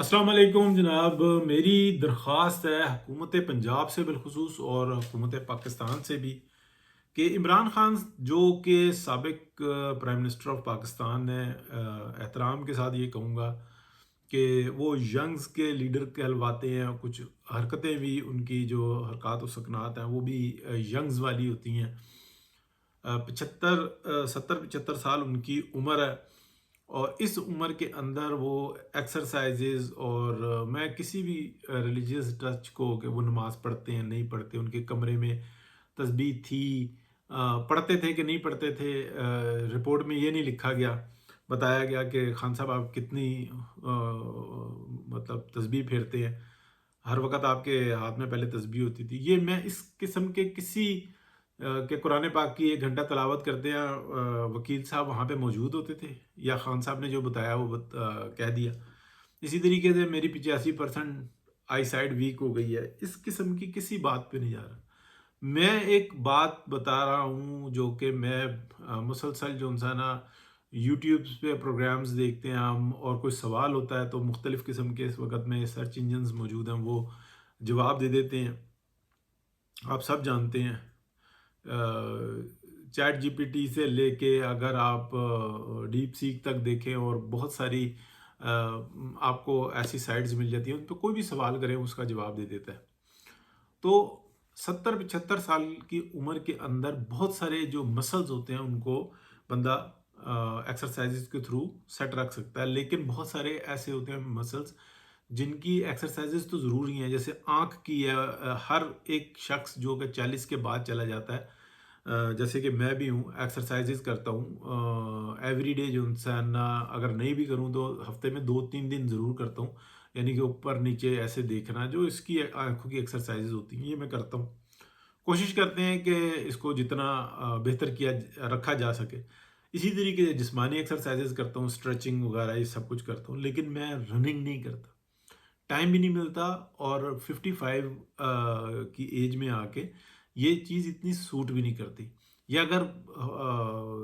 अस्सलाम वालेकुम जनाब। मेरी दरख्वास्त है हुकूमत पंजाब से बिलखुसूस और हुकूमत पाकिस्तान से भी कि इमरान खान जो कि साबिक प्राइम मिनिस्टर ऑफ पाकिस्तान है, एहतराम के साथ ये कहूँगा कि वो यंग्स के लीडर कहलवाते हैं। कुछ हरकतें भी उनकी जो हरकत व सकनात हैं वो भी यंग्स वाली होती हैं। 70-75 साल उनकी उम्र है और इस उम्र के अंदर वो एक्सरसाइजेज और मैं किसी भी रिलीजियस टच को कि वो नमाज़ पढ़ते हैं नहीं पढ़ते, उनके कमरे में तस्बीह थी, पढ़ते थे कि नहीं पढ़ते थे, रिपोर्ट में ये नहीं लिखा गया। बताया गया कि खान साहब आप कितनी मतलब तस्बीह फेरते हैं, हर वक्त आपके हाथ में पहले तस्बीह होती थी। ये मैं इस किस्म के किसी कि कुरान पाक की 1 घंटा तलावत करते हैं, वकील साहब वहाँ पे मौजूद होते थे या खान साहब ने जो बताया वो कह दिया। इसी तरीके से मेरी 85% आई साइड वीक हो गई है। इस किस्म की किसी बात पे नहीं जा रहा। मैं एक बात बता रहा हूँ जो कि मैं मुसलसल जो सा ना यूट्यूब पे प्रोग्राम्स देखते हैं हम, और कोई सवाल होता है तो मुख्तलिफ़ किस्म के इस वक्त में सर्च इंजन्स मौजूद हैं, वो जवाब दे देते हैं। आप सब जानते हैं चैट जीपीटी से लेके अगर आप डीप सीक तक देखें और बहुत सारी आपको ऐसी साइट्स मिल जाती हैं, उन पर कोई भी सवाल करें उसका जवाब दे देता है। तो 70-75 साल की उम्र के अंदर बहुत सारे जो मसल्स होते हैं उनको बंदा एक्सरसाइजेज के थ्रू सेट रख सकता है, लेकिन बहुत सारे ऐसे होते हैं मसल्स जिनकी एक्सरसाइजेज तो ज़रूरी हैं। जैसे आँख की है, हर एक शख्स जो कि 40 के बाद चला जाता है, जैसे कि मैं भी हूँ, एक्सरसाइजेज करता हूँ एवरी डे। जो इंसान ना अगर नहीं भी करूँ तो हफ्ते में 2-3 दिन ज़रूर करता हूँ, यानी कि ऊपर नीचे ऐसे देखना, जो इसकी आंखों की एक्सरसाइजेज होती हैं, ये मैं करता हूँ। कोशिश करते हैं कि इसको जितना बेहतर किया रखा जा सके। इसी तरीके से जिस्मानी एक्सरसाइजेज करता हूँ, स्ट्रेचिंग वगैरह ये सब कुछ करता हूँ, लेकिन मैं रनिंग नहीं करता, टाइम भी नहीं मिलता। और 55 की एज में आके ये चीज़ इतनी सूट भी नहीं करती। या अगर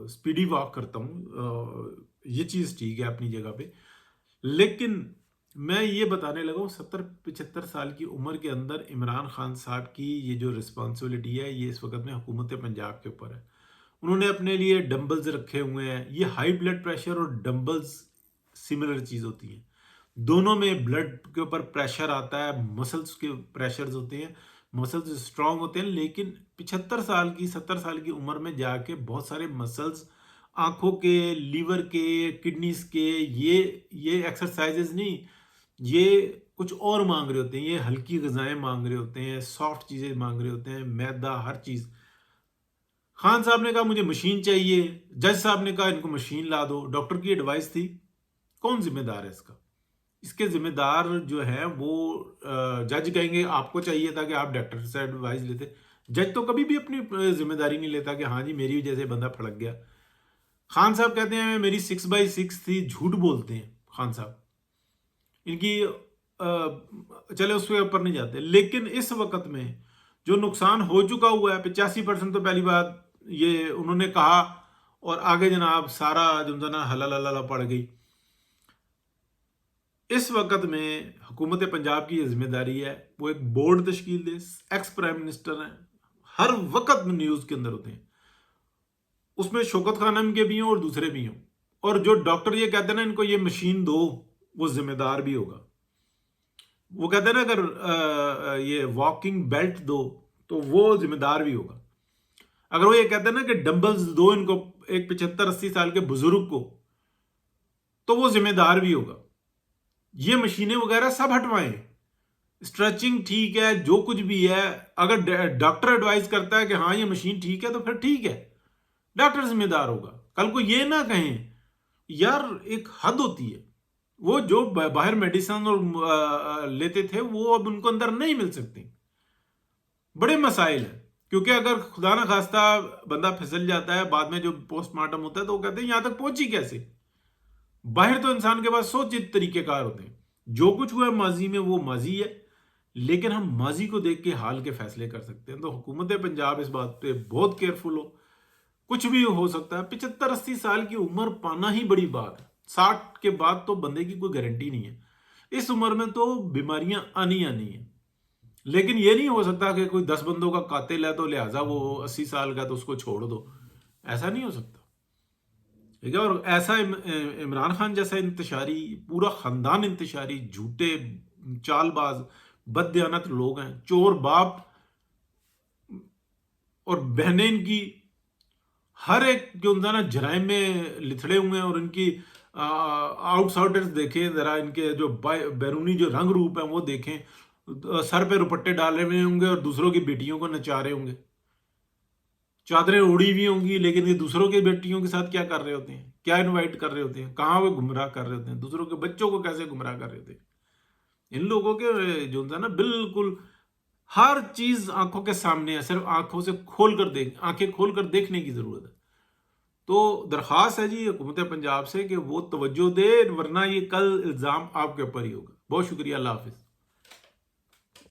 स्पीडी वॉक करता हूँ, ये चीज़ ठीक है अपनी जगह पे, लेकिन मैं ये बताने लगा हूँ 70-75 साल की उम्र के अंदर इमरान खान साहब की ये जो रिस्पॉन्सिबिलिटी है ये इस वक्त में हुकूमत पंजाब के ऊपर है। उन्होंने अपने लिए डंबल्स रखे हुए हैं। ये हाई ब्लड प्रेशर और डंबल्स सिमिलर चीज़ होती हैं, दोनों में ब्लड के ऊपर प्रेशर आता है, मसल्स के प्रेशर्स होते हैं, मसल्स स्ट्रांग होते हैं। लेकिन 75 साल की 70 साल की उम्र में जाके बहुत सारे मसल्स आंखों के, लीवर के, किडनीज के, ये एक्सरसाइजेज नहीं, ये कुछ और मांग रहे होते हैं। ये हल्की गजाएं मांग रहे होते हैं, सॉफ्ट चीज़ें मांग रहे होते हैं, मैदा, हर चीज़। खान साहब ने कहा मुझे मशीन चाहिए, जज साहब ने कहा इनको मशीन ला दो, डॉक्टर की एडवाइस थी। कौन जिम्मेदार है इसका? इसके जिम्मेदार जो है वो जज कहेंगे आपको चाहिए था कि आप डॉक्टर से एडवाइस लेते। जज तो कभी भी अपनी जिम्मेदारी नहीं लेता कि हाँ जी मेरी वजह से बंदा फड़क गया। खान साहब कहते हैं मेरी 6/6 थी, झूठ बोलते हैं खान साहब। इनकी चले उसके ऊपर नहीं जाते, लेकिन इस वक्त में जो नुकसान हो चुका हुआ है 85%, तो पहली बात ये उन्होंने कहा, और आगे जनाब सारा जो ना हला लला पड़ गई। इस वक्त में हुकूमत पंजाब की ये जिम्मेदारी है, वो एक बोर्ड तश्कील दे। एक्स प्राइम मिनिस्टर हैं, हर वक्त में न्यूज़ के अंदर होते हैं, उसमें शौकत खानम के भी हों और दूसरे भी हों। और जो डॉक्टर ये कहते हैं ना इनको ये मशीन दो, वो जिम्मेदार भी होगा। वो कहते हैं ना अगर ये वॉकिंग बेल्ट दो तो वो जिम्मेदार भी होगा। अगर वो ये कहते हैं ना कि डंबल्स दो इनको, एक 75-80 साल के बुजुर्ग को, तो वो जिम्मेदार भी होगा। ये मशीनें वगैरह सब हटवाएं, स्ट्रेचिंग ठीक है, जो कुछ भी है। अगर डॉक्टर एडवाइस करता है कि हाँ ये मशीन ठीक है तो फिर ठीक है, डॉक्टर जिम्मेदार होगा। कल को ये ना कहें यार, एक हद होती है। वो जो बाहर मेडिसिन और लेते थे वो अब उनको अंदर नहीं मिल सकती। बड़े मसाइल हैं, क्योंकि अगर खुदा ना खास्ता बंदा फिसल जाता है, बाद में जो पोस्टमार्टम होता है तो वो कहते हैं यहां तक पहुंची कैसे। बाहर तो इंसान के पास 100 तरीकेकार होते हैं। जो कुछ हुआ माजी में वो माजी है, लेकिन हम माजी को देख के हाल के फैसले कर सकते हैं। तो हुकूमत पंजाब इस बात पे बहुत केयरफुल हो, कुछ भी हो सकता है। 75-80 साल की उम्र पाना ही बड़ी बात है, 60 के बाद तो बंदे की कोई गारंटी नहीं है। इस उम्र में तो बीमारियां आनी आनी है। लेकिन ये नहीं हो सकता कि कोई 10 बंदों का कातिल है तो लिहाजा वो 80 साल का तो उसको छोड़ दो। ऐसा नहीं हो सकता। ठीक है। और ऐसा इमरान खान जैसा इंतशारी, पूरा खानदान इंतशारी, झूठे, चालबाज, बददियानत लोग हैं, चोर बाप और बहनें इनकी हर एक जो होता है ना जराइम में लिथड़े हुए हैं। और इनकी आउटसाइडर्स देखें जरा, इनके जो बैरूनी जो रंग रूप है वो देखें। सर पे रुपट्टे डाले हुए होंगे और दूसरों की बेटियों को नचा रहे होंगे, चादरें उड़ी हुई होंगी, लेकिन ये दूसरों की बेटियों के साथ क्या कर रहे होते हैं, क्या इनवाइट कर रहे होते हैं, कहाँ वो गुमराह कर रहे होते हैं, दूसरों के बच्चों को कैसे गुमराह कर रहे होते हैं। इन लोगों के जो होता है ना, बिल्कुल हर चीज आंखों के सामने है, सिर्फ आंखों से खोल कर देख आंखें खोल कर देखने की जरूरत है। तो दरख्वास्त है जी हुकूमत पंजाब से कि वो तवज्जो दे, वरना ये कल इल्जाम आपके ऊपर ही होगा। बहुत शुक्रिया, अल्लाह हाफिज।